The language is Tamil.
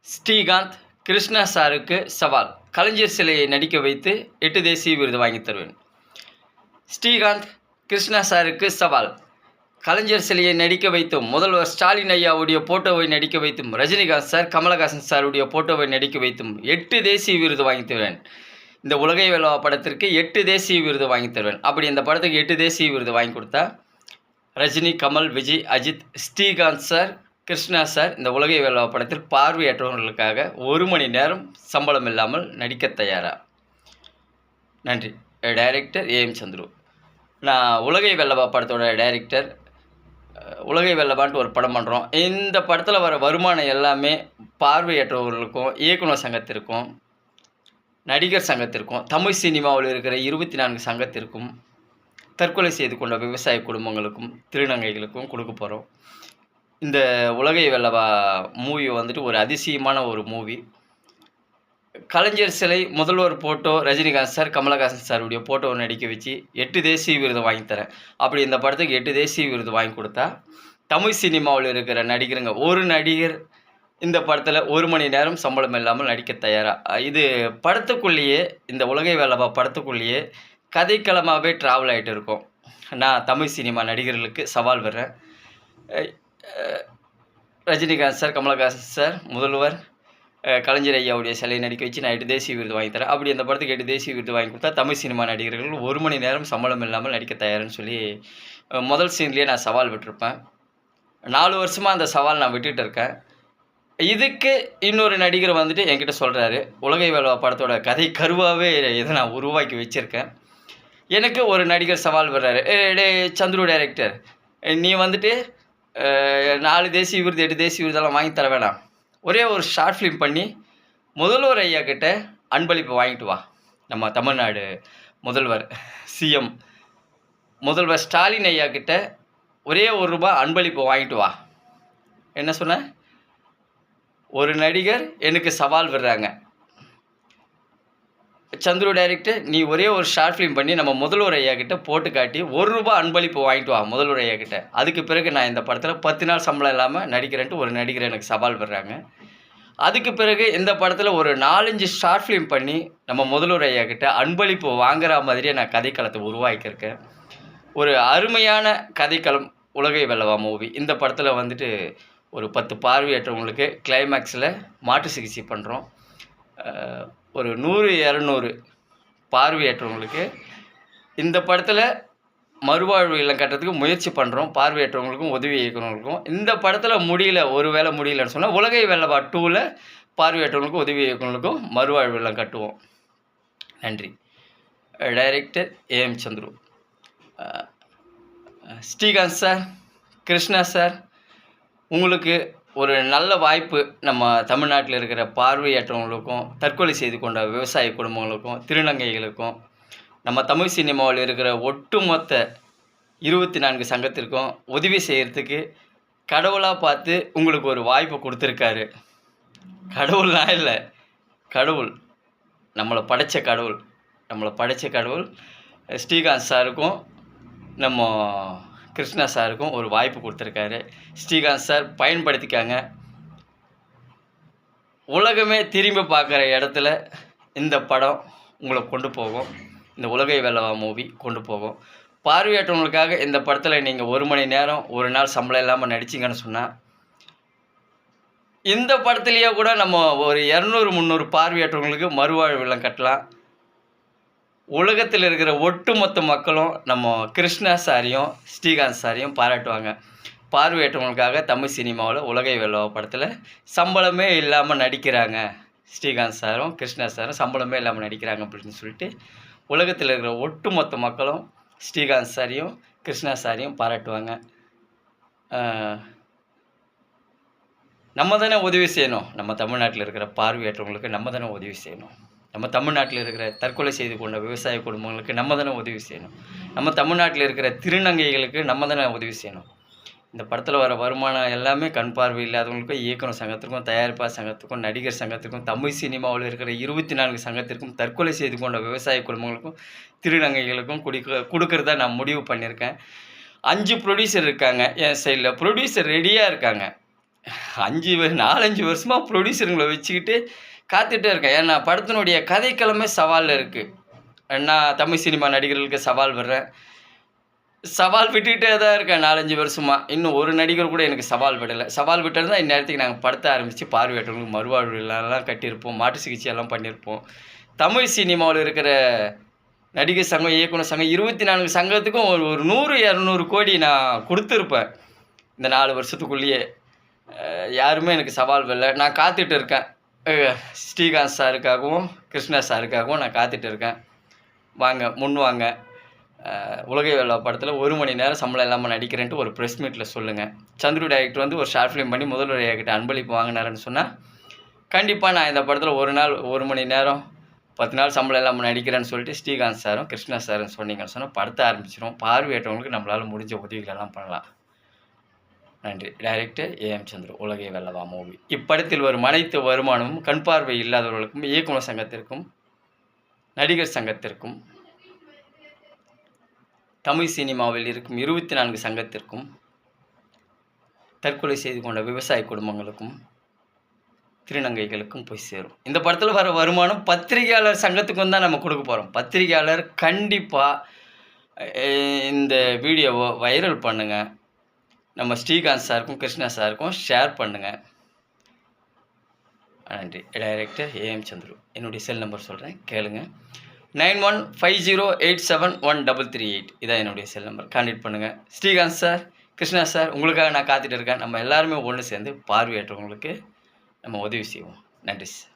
ஸ்ரீகாந்த் கிருஷ்ணா சாருக்கு சவால். கலைஞர் சிலையை நடிக்க வைத்து 8 தேசிய விருது வாங்கி தருவேன். ஸ்ரீகாந்த் கிருஷ்ணா சாருக்கு சவால். கலைஞர் சிலையை நடிக்க வைத்தும், முதல்வர் ஸ்டாலின் ஐயாவுடைய போட்டோவை நடிக்க வைத்தும், ரஜினிகாந்த் சார், கமலஹாசன் சாருடைய போட்டோவை நடிக்க வைத்தும் 8 தேசிய விருது வாங்கி தருவேன். இந்த உலகை வெல்லவா படத்திற்கு 8 தேசிய விருது வாங்கி தருவேன். அப்படி இந்த படத்துக்கு 8 தேசிய விருது வாங்கி கொடுத்தா ரஜினி, கமல், விஜய், அஜித், ஸ்ரீகாந்த் சார், கிருஷ்ணா சார் இந்த உலகை வெல்லவா படத்தில் பார்வையற்றவர்களுக்காக 1 மணி நேரம் சம்பளம் இல்லாமல் நடிக்க தயாரா? நன்றி. Director AM Chandru. நான் உலகை வெல்லவா படத்தோட டைரக்டர். உலகை வெல்லவான்ட்டு ஒரு படம் பண்ணுறோம். இந்த படத்தில் வர வருமானம் எல்லாமே பார்வையற்றவர்களுக்கும், இயக்குனர் சங்கத்திற்கும், நடிகர் சங்கத்திற்கும், தமிழ் சினிமாவில் இருக்கிற 24 சங்கத்திற்கும், தற்கொலை செய்து கொண்ட விவசாய குடும்பங்களுக்கும், திருநங்கைகளுக்கும் கொடுக்க போகிறோம். இந்த உலகை வெல்லவா மூவி வந்துட்டு ஒரு அதிசயமான ஒரு மூவி. கலைஞர் சிலை, முதல்வர் போட்டோ, ரஜினிகாந்த் சார், கமலஹாசன் சாருடைய போட்டோவை நடிக்க வச்சு 8 தேசிய விருது வாங்கி தரேன். அப்படி இந்த படத்துக்கு 8 தேசிய விருது வாங்கி கொடுத்தா தமிழ் சினிமாவில் இருக்கிற நடிகருங்க, ஒரு நடிகர் இந்த படத்தில் 1 மணி நேரம் சம்பளம் இல்லாமல் நடிக்க தயாரா? இது படத்துக்குள்ளேயே, இந்த உலகை வெல்லவா படத்துக்குள்ளேயே கதைக்களமாகவே ட்ராவல் ஆகிட்டு இருக்கோம். நான் தமிழ் சினிமா நடிகர்களுக்கு சவால் விடுறேன். ரஜினிகாந்த் சார், கமலஹாசன் சார், முதல்வர், கலைஞர் ஐயாவுடைய சிலையை நடிக்க வச்சு நான் 8 தேசிய விருது வாங்கி தரேன். அப்படி அந்த படத்துக்கு 8 தேசிய விருது வாங்கி கொடுத்தா தமிழ் சினிமா நடிகர்கள் 1 மணி நேரம் சம்பளம் இல்லாமல் நடிக்க தயாருன்னு சொல்லி முதல் சீன்லேயே நான் சவால் விட்டுருப்பேன். 4 வருஷமாக அந்த சவால் நான் விட்டுட்டு இருக்கேன். இதுக்கு இன்னொரு நடிகர் வந்துட்டு என்கிட்ட சொல்கிறாரு, உலகை வெல்லவா படத்தோட கதை கருவாகவே இதை நான் உருவாக்கி வச்சுருக்கேன். எனக்கு ஒரு நடிகர் சவால் விடுறாரு, டே சந்துரு டைரக்டர், நீ வந்துட்டு 4 தேசிய விருது 8 தேசிய விருதெல்லாம் வாங்கி தர வேணாம், ஒரே ஒரு ஷார்ட் ஃபிலிம் பண்ணி முதல்வர் ஐயா கிட்ட அன்பளிப்பு வாங்கிட்டு வா. நம்ம தமிழ்நாடு முதல்வர் சிஎம் முதல்வர் ஸ்டாலின் ஐயா கிட்ட ஒரே ₹1 அன்பளிப்பு வாங்கிட்டு வா. என்ன சொன்ன? ஒரு நடிகர் எனக்கு சவால் விடுறாங்க, சந்துரு டைரக்டர் நீ ஒரே ஒரு ஷார்ட் ஃபிலிம் பண்ணி நம்ம முதல்வர் ஐயா கிட்ட போட்டு காட்டி ₹1 அன்பளிப்பு வாங்கிட்டு வா முதல்வர் ஐயா கிட்ட. அதுக்கு பிறகு நான் இந்த படத்தில் 10 நாள் சம்பளம் இல்லாமல் நடிக்கிறேன்ட்டு ஒரு நடிகர் எனக்கு சவால் விடுறாங்க. அதுக்கு பிறகு இந்த படத்தில் ஒரு 4-5 ஷார்ட் ஃபிலிம் பண்ணி நம்ம முதல்வர் ஐயா கிட்ட அன்பளிப்பு வாங்குற மாதிரியே நான் கதைக்களத்தை உருவாக்கியிருக்கேன். ஒரு அருமையான கதைக்களம் உலகை வெல்லவா மூவி. இந்த படத்தில் வந்துட்டு ஒரு 10 பார்வையற்றவங்களுக்கு கிளைமேக்ஸில் மாற்று சிகிச்சை பண்ணுறோம். ஒரு 100-200 பார்வையற்றவங்களுக்கு இந்த படத்தில் மறுவாழ்வு இல்லம் கட்டுறதுக்கு முயற்சி பண்ணுறோம். பார்வையற்றவங்களுக்கும் உதவி இயக்குனர்களுக்கும். இந்த படத்தில் முடியல, ஒரு வேளை முடியலன்னு சொன்னால் உலகை வெல்லவா 2ல் பார்வையற்றவங்களுக்கும் உதவி இயக்குனர்களுக்கும் மறுவாழ்வு இல்லம் கட்டுவோம். நன்றி. Director AM Chandru. Srikanth sir, Krishna sir, உங்களுக்கு ஒரு நல்ல வாய்ப்பு. நம்ம தமிழ்நாட்டில் இருக்கிற பார்வையற்றவங்களுக்கும், தற்கொலை செய்து கொண்ட விவசாய குடும்பங்களுக்கும், திருநங்கைகளுக்கும், நம்ம தமிழ் சினிமாவில் இருக்கிற ஒட்டுமொத்த 24 சங்கத்திற்கும் உதவி செய்கிறதுக்கு கடவுளாக பார்த்து உங்களுக்கு ஒரு வாய்ப்பு கொடுத்துருக்காரு. கடவுள்லாம் இல்லை, கடவுள், நம்மளை படைத்த கடவுள், ஸ்ரீகாந்த் சாருக்கும் நம்ம கிருஷ்ணா சாருக்கும் ஒரு வாய்ப்பு கொடுத்துருக்காரு. ஸ்ரீகாந்த் சார் பயன்படுத்திக்காங்க. உலகமே திரும்பி பார்க்குற இடத்துல இந்த படம் உங்களை கொண்டு போகும். இந்த உலகை வெல்லவா மூவி கொண்டு போகும். பார்வையற்றவங்களுக்காக இந்த படத்தில் நீங்கள் 1 மணி நேரம் ஒரு நாள் சம்பளம் இல்லாமல் நடிச்சிங்கன்னு சொன்னால், இந்த படத்துலேயே கூட நம்ம ஒரு 200-300 பார்வையற்றவங்களுக்கு மறுவாழ்வு இல்லம் கட்டலாம். உலகத்தில் இருக்கிற ஒட்டுமொத்த மக்களும் நம்ம கிருஷ்ணா சாரையும் ஸ்ரீகாந்த் சாரையும் பாராட்டுவாங்க. பார்வையற்றவங்களுக்காக தமிழ் சினிமாவில் உலகை வெல்லவா படத்தில் சம்பளமே இல்லாமல் நடிக்கிறாங்க, ஸ்ரீகாந்த் சாரும் கிருஷ்ணா சாரும் சம்பளமே இல்லாமல் நடிக்கிறாங்க அப்படின்னு சொல்லிட்டு உலகத்தில் இருக்கிற ஒட்டுமொத்த மக்களும் ஸ்ரீகாந்த் சாரையும் கிருஷ்ணா சாரையும் பாராட்டுவாங்க. நம்ம தானே உதவி செய்யணும். நம்ம தமிழ்நாட்டில் இருக்கிற பார்வையற்றவங்களுக்கு நம்ம தானே உதவி செய்யணும். நம்ம தமிழ்நாட்டில் இருக்கிற தற்கொலை செய்து கொண்ட விவசாய குடும்பங்களுக்கு நம்ம தானே உதவி செய்யணும். நம்ம தமிழ்நாட்டில் இருக்கிற திருநங்கைகளுக்கு நம்ம தானே உதவி செய்யணும். இந்த படத்தில் வர வருமானம் எல்லாமே கண் பார்வை இல்லாதவங்களுக்கும், இயக்குனர் சங்கத்திற்கும், தயாரிப்பாளர் சங்கத்துக்கும், நடிகர் சங்கத்திற்கும், தமிழ் சினிமாவில் இருக்கிற 24 சங்கத்திற்கும், தற்கொலை செய்து கொண்ட விவசாய குடும்பங்களுக்கும், திருநங்கைகளுக்கும் கொடுக்கறதா நான் முடிவு பண்ணியிருக்கேன். 5 ப்ரொடியூசர் இருக்காங்க என் சைடில். ப்ரொடியூசர் ரெடியாக இருக்காங்க. 4, 5 வருஷமா ப்ரொடியூசருங்கள வச்சுக்கிட்டு காத்துட்டே இருக்கேன். ஏன்னா படத்தினுடைய கதைக்களமே சவால்ல இருக்கு. நான் தமிழ் சினிமா நடிகர்களுக்கு சவால் விடுறேன். சவால் விட்டுக்கிட்டே தான் இருக்கேன் 4, 5 வருஷமா. இன்னும் ஒரு நடிகர் கூட எனக்கு சவால் விடல. சவால் விட்டிருந்தா இந்நேரத்துக்கு நாங்க படத்த ஆரம்பிச்சு பார்வையற்றவங்களுக்கு மறுவாழ்வு இல்லம்லாம் கட்டியிருப்போம். மாற்று சிகிச்சையெல்லாம் பண்ணியிருப்போம். தமிழ் சினிமாவுல இருக்கிற நடிகர் சங்கம், இயக்குனர் சங்கம் 24 சங்கத்துக்கும் ஒரு 100, 200 கோடி நான் குடுத்திருப்பேன். இந்த 4 வருஷத்துக்குள்ளேயே. யாருமே எனக்கு சவால் விடல. நான் காத்துட்டு இருக்கேன். அ ஸ்ரீகாந்த் சாருக்காகவும், கிருஷ்ணா சாருக்காகவும் நான் காத்துட்டு இருக்கேன். வாங்க, முன் வாங்க. உலகை வெல்லா படத்துல 1 மணி நேரம் சம்பளம் இல்லாம நடிக்கிறேன்ட்டு ஒரு பிரஸ் மீட்ல சொல்லுங்க. சந்துரு டைரக்டர் வந்து ஒரு ஷார்ட் ஃபிலிம் பண்ணி முதல்வர் ஐயாகிட்ட அன்பளிப்பு வாங்குனாருன்னு சொன்னா, கண்டிப்பா நான் இந்த படத்துல 1 நாள் 1 மணி நேரம் 10 நாள் சம்பளம் இல்லாம நடிக்கிறேன்னு சொல்லிட்டு ஸ்ரீகாந்த் சாரும், கிருஷ்ணா சாரும் சொன்னீங்கன்னு சொன்னா படத்த ஆரம்பிச்சுருவோம். பார்வையற்றவங்களுக்கு நம்மளால முடிஞ்ச உதவிகள் எல்லாம் பண்ணலாம். நன்றி. Director A M. Chandru. Ulagai Vellava movie. இப்படத்தில் வரும் அனைத்து வருமானமும் கண் பார்வை இல்லாதவர்களுக்கும், இயக்குனர் சங்கத்திற்கும், நடிகர் சங்கத்திற்கும், தமிழ் சினிமாவில் இருக்கும் 24 சங்கத்திற்கும், தற்கொலை செய்து கொண்ட விவசாய குடும்பங்களுக்கும், திருநங்கைகளுக்கும் போய் சேரும். இந்த படத்துல வர வருமானம் பத்திரிகையாளர் சங்கத்துக்கும் தான் நம்ம குடுக்க போறோம். பத்திரிகையாளர் கண்டிப்பா இந்த வீடியோவ வைரல் பண்ணுங்க. நம்ம ஸ்ரீகாந்த் சாருக்கும், கிருஷ்ணா சாருக்கும் ஷேர் பண்ணுங்க. நன்றி. Director A M. சந்துரு. என்னுடைய செல் நம்பர் சொல்றேன் கேளுங்க. 9150871338 இதான் என்னுடைய செல் நம்பர். கான்டாக்ட் பண்ணுங்க. ஸ்ரீகாந்த் சார், கிருஷ்ணா சார் உங்களுக்காக நான் காத்துட்டு இருக்கேன். நம்ம எல்லாருமே ஒன்று சேர்ந்து பார்வையற்றவங்களுக்கு நம்ம உதவி செய்வோம். நன்றி சார்.